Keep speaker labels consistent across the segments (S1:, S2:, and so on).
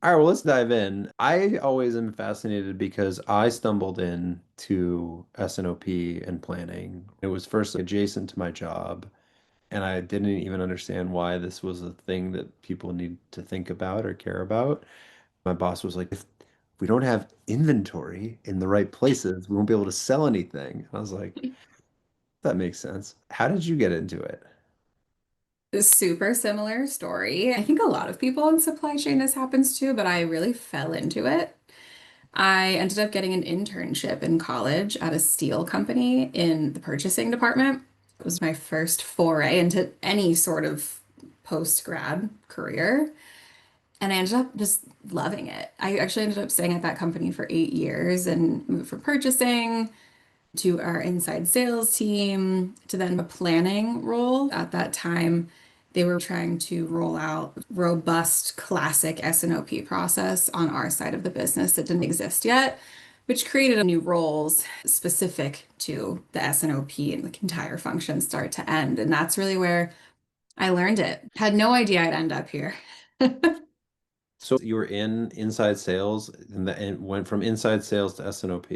S1: All right, well, let's dive in. I always am fascinated because I stumbled into S&OP and planning. It was first adjacent to my job, and I didn't even understand why this was a thing that people need to think about or care about. My boss was like, if we don't have inventory in the right places, we won't be able to sell anything. I was like, that makes sense. How did you get into it?
S2: Super similar story. I think a lot of people in supply chain this happens to, but I really fell into it. I ended up getting an internship in college at a steel company in the purchasing department. It was my first foray into any sort of post-grad career, and I ended up just loving it. I actually ended up staying at that company for 8 years and moved from purchasing to our inside sales team, to then a planning role. At that time, they were trying to roll out robust classic S&OP process on our side of the business that didn't exist yet, which created new roles specific to the S&OP and the entire function start to end. And that's really where I learned it. Had no idea I'd end up here.
S1: So you were in inside sales and went from inside sales to S&OP.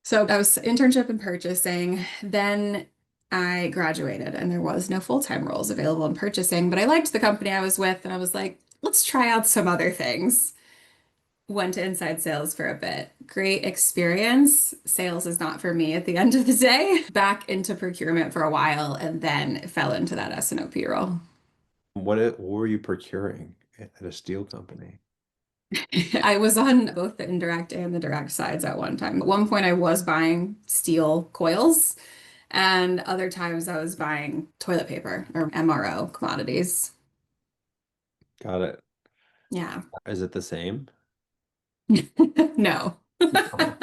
S2: So I was internship in purchasing. Then I graduated and there was no full-time roles available in purchasing, but I liked the company I was with and I was like, let's try out some other things. Went to inside sales for a bit. Great experience. Sales is not for me at the end of the day. Back into procurement for a while and then fell into that S&OP role.
S1: What were you procuring at a steel company?
S2: I was on both the indirect and the direct sides at one time. At one point, I was buying steel coils, and other times I was buying toilet paper or MRO commodities.
S1: Got it.
S2: Yeah.
S1: Is it the same?
S2: No.
S1: No.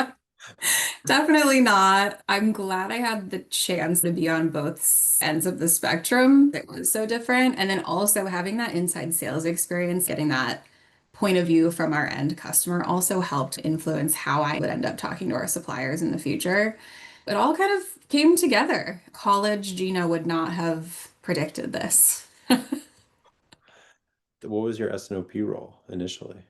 S2: Definitely not. I'm glad I had the chance to be on both ends of the spectrum. It was so different. And then also having that inside sales experience, getting that point of view from our end customer also helped influence how I would end up talking to our suppliers in the future. It all kind of came together. College Gina would not have predicted this.
S1: What was your S&OP role initially?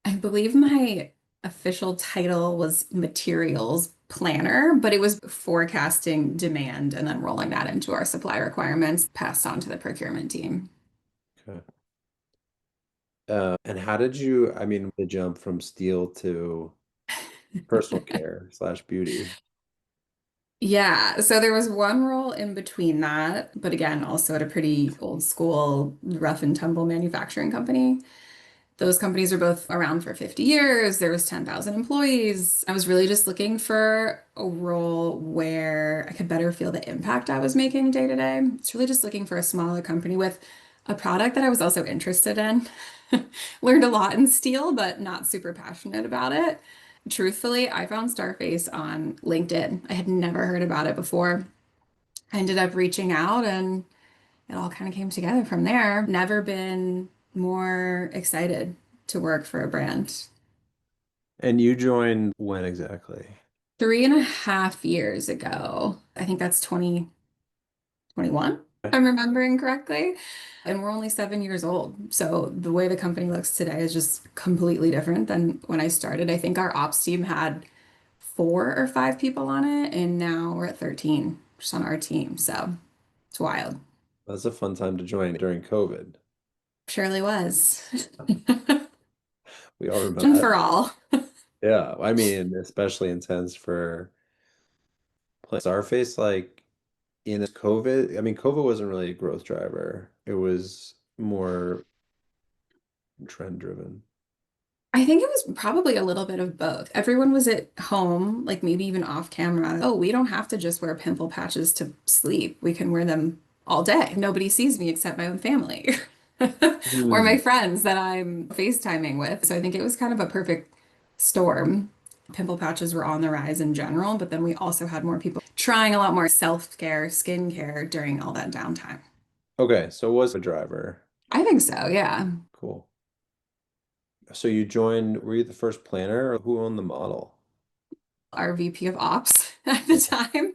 S2: I believe my official title was materials planner, but it was forecasting demand and then rolling that into our supply requirements, passed on to the procurement team.
S1: Okay. And how did you, I mean, the jump from steel to personal care slash beauty?
S2: Yeah, so there was one role in between that, but again, also at a pretty old school, rough and tumble manufacturing company. Those companies are both around for 50 years. There was 10,000 employees. I was really just looking for a role where I could better feel the impact I was making day to day. It's really just looking for a smaller company with a product that I was also interested in. Learned a lot in steel, but not super passionate about it. Truthfully, I found Starface on LinkedIn. I had never heard about it before. I ended up reaching out and it all kind of came together from there. Never been more excited to work for a brand.
S1: And you joined when exactly?
S2: 3.5 years ago, I think that's 2021, if
S1: Okay.
S2: I'm remembering correctly. And we're only 7 years old. So the way the company looks today is just completely different than when I started. I think our ops team had 4 or 5 people on it, and now we're at 13 just on our team. So it's wild.
S1: That's a fun time to join during COVID.
S2: Surely was.
S1: We all remember
S2: One
S1: that.
S2: for all.
S1: Yeah, I mean, especially intense for Starface, like in COVID. I mean, COVID wasn't really a growth driver. It was more trend driven.
S2: I think it was probably a little bit of both. Everyone was at home, like maybe even off camera. Oh, we don't have to just wear pimple patches to sleep. We can wear them all day. Nobody sees me except my own family or my
S1: Hmm.
S2: friends that I'm FaceTiming with. So I think it was kind of a perfect storm. Pimple patches were on the rise in general, but then we also had more people trying a lot more self-care, skincare during all that downtime.
S1: Okay, so was a driver.
S2: I think so, yeah.
S1: Cool. So you joined, were you the first planner or who owned the model?
S2: Our VP of Ops at the time.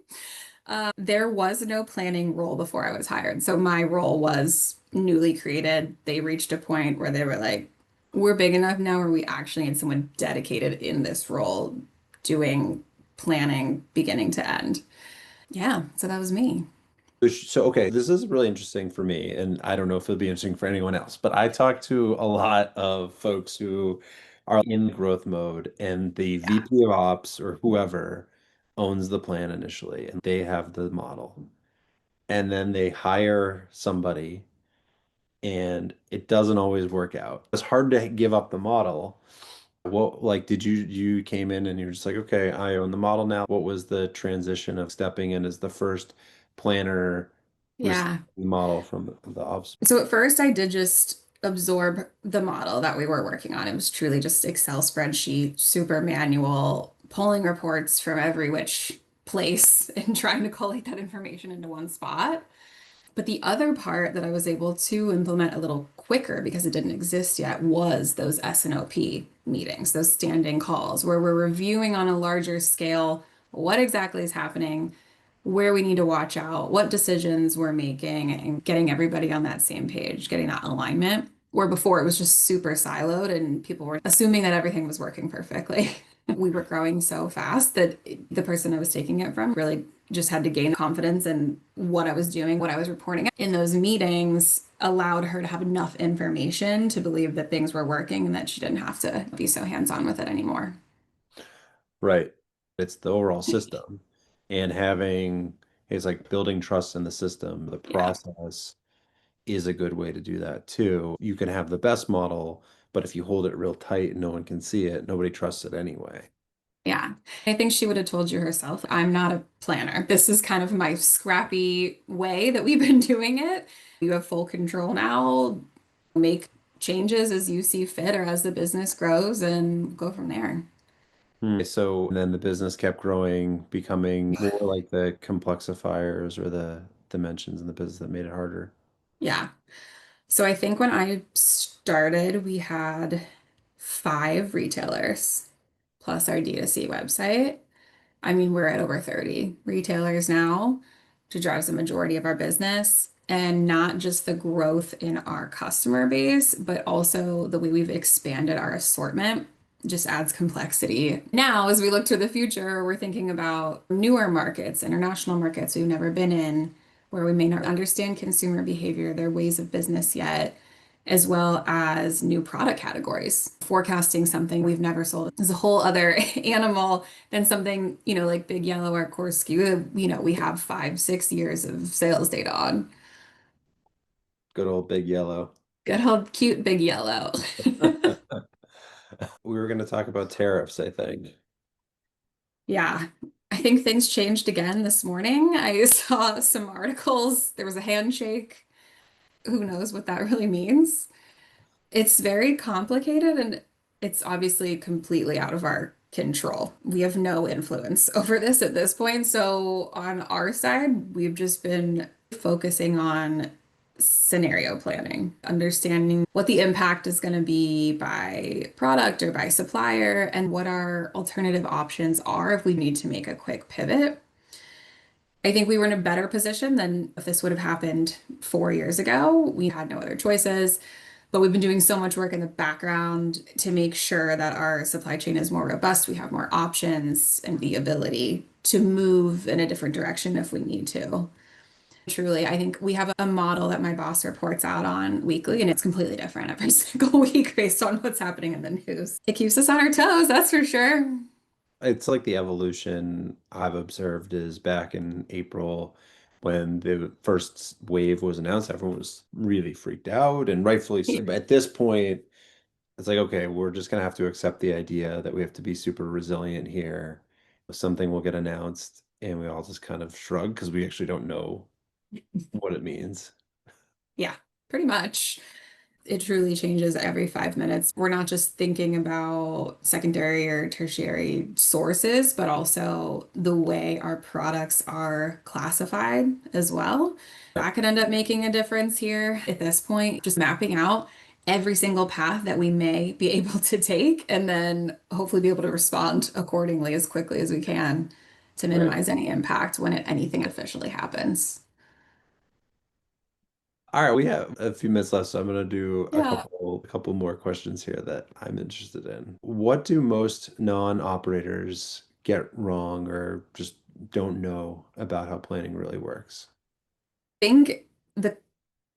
S2: There was no planning role before I was hired. So my role was newly created. They reached a point where they were like, We're big enough now where we actually need someone dedicated in this role doing planning beginning to end. Yeah, so that was me.
S1: So, okay, this is really interesting for me, and I don't know if it'll be interesting for anyone else, but I talk to a lot of folks who are in growth mode, and the
S2: Yeah.
S1: VP of Ops or whoever owns the plan initially, and they have the model. And then they hire somebody, and it doesn't always work out. It's hard to give up the model. What, like, did you came in and you're just like, okay, I own the model now. What was the transition of stepping in as the first planner receiving
S2: Yeah.
S1: the model from the ops?
S2: So at first I did just absorb the model that we were working on. It was truly just Excel spreadsheet, super manual, pulling reports from every which place and trying to collate that information into one spot. But the other part that I was able to implement a little quicker because it didn't exist yet was those S&OP meetings, those standing calls where we're reviewing on a larger scale what exactly is happening, where we need to watch out, what decisions we're making, and getting everybody on that same page, getting that alignment. Where before it was just super siloed and people were assuming that everything was working perfectly. We were growing so fast that the person I was taking it from really just had to gain confidence in what I was doing, what I was reporting in those meetings allowed her to have enough information to believe that things were working and that she didn't have to be so hands-on with it anymore.
S1: Right. It's the overall system. And having, it's like building trust in the system, the
S2: Yeah.
S1: process is a good way to do that too. You can have the best model, but if you hold it real tight and no one can see it, nobody trusts it anyway.
S2: Yeah. I think she would have told you herself, I'm not a planner. This is kind of my scrappy way that we've been doing it. You have full control now. Make changes as you see fit or as the business grows and go from there.
S1: So then the business kept growing, becoming more like the complexifiers or the dimensions in the business that made it harder.
S2: Yeah. So I think when I started, we had 5 retailers plus our D2C website. I mean, we're at over 30 retailers now, which drives the majority of our business. And not just the growth in our customer base, but also the way we've expanded our assortment just adds complexity. Now, as we look to the future, we're thinking about newer markets, international markets we've never been in, where we may not understand consumer behavior, their ways of business yet, as well as new product categories. Forecasting something we've never sold is a whole other animal than something, like Big Yellow, our core SKU, we have 5, 6 years of sales data on.
S1: Good old big yellow.
S2: Good old cute Big Yellow.
S1: We were going to talk about tariffs, I think.
S2: Yeah. I think things changed again this morning. I saw some articles. There was a handshake. Who knows what that really means? It's very complicated and it's obviously completely out of our control. We have no influence over this at this point. So, on our side, we've just been focusing on scenario planning, understanding what the impact is going to be by product or by supplier, and what our alternative options are if we need to make a quick pivot. I think we were in a better position than if this would have happened 4 years ago. We had no other choices, but we've been doing so much work in the background to make sure that our supply chain is more robust. We have more options and the ability to move in a different direction if we need to. Truly, I think we have a model that my boss reports out on weekly, and it's completely different every single week based on what's happening in the news. It keeps us on our toes, that's for sure.
S1: It's like the evolution I've observed is back in April when the first wave was announced, everyone was really freaked out and rightfully so. But at this point, it's like, okay, we're just gonna have to accept the idea that we have to be super resilient here. Something will get announced and we all just kind of shrug because we actually don't know what it means.
S2: Yeah, pretty much. It truly changes every 5 minutes. We're not just thinking about secondary or tertiary sources, but also the way our products are classified as well. That could end up making a difference here at this point, just mapping out every single path that we may be able to take and then hopefully be able to respond accordingly as quickly as we can to
S1: Right.
S2: minimize any impact when anything officially happens.
S1: All right, we have a few minutes left, so I'm gonna do
S2: Yeah.
S1: a couple more questions here that I'm interested in. What do most non-operators get wrong or just don't know about how planning really works?
S2: I think the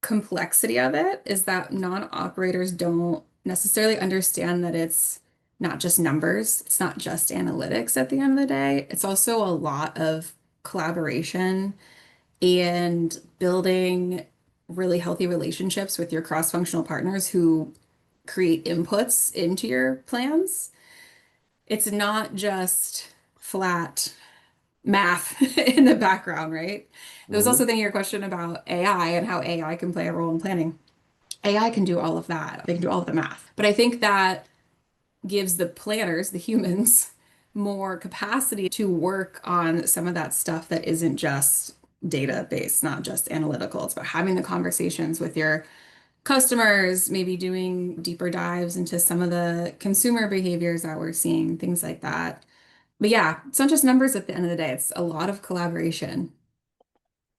S2: complexity of it is that non-operators don't necessarily understand that it's not just numbers, it's not just analytics at the end of the day. It's also a lot of collaboration and building really healthy relationships with your cross-functional partners who create inputs into your plans. It's not just flat math in the background, right? There was also
S1: Hmm.
S2: thinking your question about AI and how AI can play a role in planning. AI can do all of that. They can do all of the math. But I think that gives the planners, the humans, more capacity to work on some of that stuff that isn't just data-based, not just analytical. It's about having the conversations with your customers, maybe doing deeper dives into some of the consumer behaviors that we're seeing, things like that. But yeah, it's not just numbers at the end of the day. It's a lot of collaboration.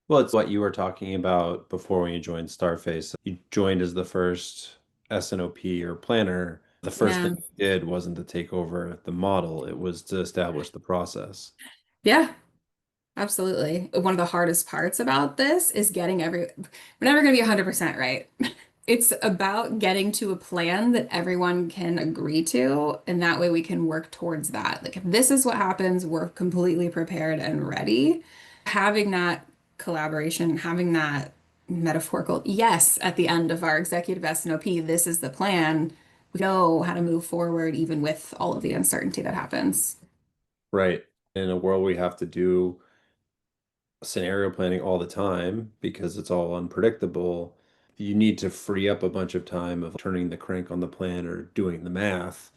S1: Well, it's what you were talking about before when you joined Starface. You joined as the first S&OP or planner. The first thing
S2: Yeah.
S1: you did wasn't to take over the model, it was to establish the process.
S2: Yeah. Absolutely. One of the hardest parts about this is we're never going to be 100% right. It's about getting to a plan that everyone can agree to, and that way we can work towards that. Like, if this is what happens, we're completely prepared and ready. Having that collaboration, having that metaphorical yes at the end of our executive S&OP, this is the plan. We know how to move forward, even with all of the uncertainty that happens.
S1: Right. In a world we have to do scenario planning all the time because it's all unpredictable, you need to free up a bunch of time of turning the crank on the plan or doing the math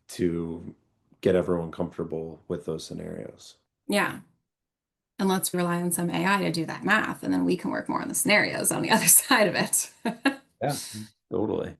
S1: to get everyone comfortable with those scenarios.
S2: Yeah. And let's rely on some AI to do that math, and then we can work more on the scenarios on the other side of it.
S1: Yeah, totally.